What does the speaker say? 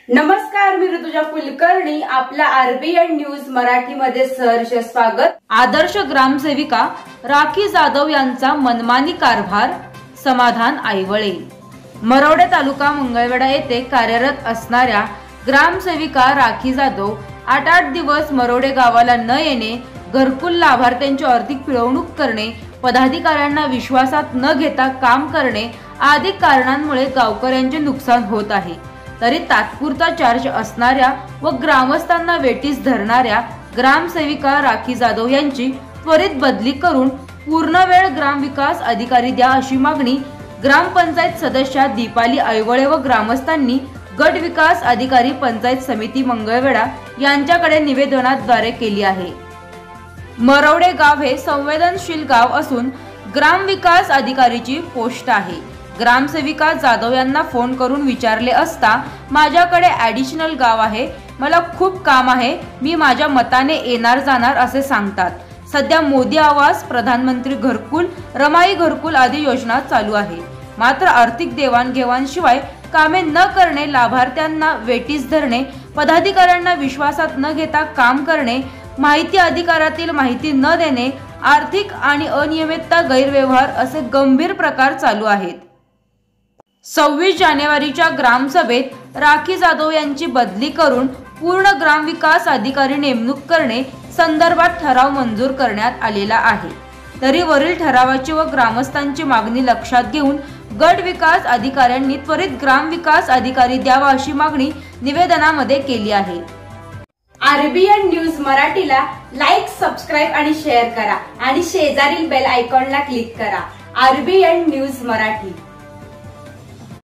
नमस्कार, मी ऋतुजा कुलकर्णी. आपल्या RBN news Marathi मध्ये सहर्ष स्वागत. आदर्श ग्रामसेविका राखी जाधव यांचा मनमानी कारभार, समाधान आईवळे. मरोडे तालुका मंगळवेढा येथे कार्यरत असणाऱ्या ग्रामसेविका राखी जाधव 8 दिवस मरोडे गावाला न येणे, घरकुल लाभार्थ्यांची आर्थिक पिळवणूक करणे, पदाधिकाऱ्यांना विश्वासात न घेता काम करणे आदी कारणांमुळे गावकऱ्यांचे नुकसान होत आहे. तरी तात्पुरता चार्ज असणाऱ्या व ग्रामस्थांना वेटीस धरणाऱ्या ग्रामसेविका राखी जाधव यांची त्वरित बदली करून पूर्णवेळ ग्रामविकास अधिकारी द्या अशी मागणी ग्रामपंचायत सदस्या दीपाली आईवळे व ग्रामस्थांनी गट विकास अधिकारी पंचायत समिती मंगळवेढा यांच्याकडे निवेदनाद्वारे केली आहे. मरोडे गाव हे संवेदनशील गाव असून ग्रामविकास अधिकारीची पोस्ट आहे. ग्रामसेविका जाधव यांना फोन करून विचारले असता माझ्याकडे ॲडिशनल गाव आहे, मला खूप काम आहे, मी माझ्या मताने येणार जाणार असे सांगतात. सध्या मोदी आवास, प्रधानमंत्री घरकुल, रमाई घरकुल आदी योजना चालू आहे. मात्र आर्थिक देवाणघेवाण शिवाय कामे न करणे, लाभार्थ्यांना वेटीस धरणे, पदाधिकाऱ्यांना विश्वासात न घेता काम करणे, माहिती अधिकारातील माहिती न देणे, आर्थिक आणि अनियमितता, गैरव्यवहार असे गंभीर प्रकार चालू आहेत. 26 जानेवारीच्या ग्रामसभेत राखी जाधव यांची बदली करून पूर्ण ग्रामविकास अधिकारी नेमणूक करणे संदर्भात ठराव मंजूर करण्यात आलेला आहे. तरी वरील ठरावाची व ग्रामस्थांची मागणी लक्षात घेऊन गट विकास अधिकाऱ्यांनी त्वरित ग्रामविकास अधिकारी द्यावा अशी मागणी निवेदनामध्ये केली आहे. आरबीएन न्यूज मराठीला लाईक, सबस्क्राईब आणि शेअर करा आणि शेजारील बेल आयकॉनला क्लिक करा. RBN news Marathi.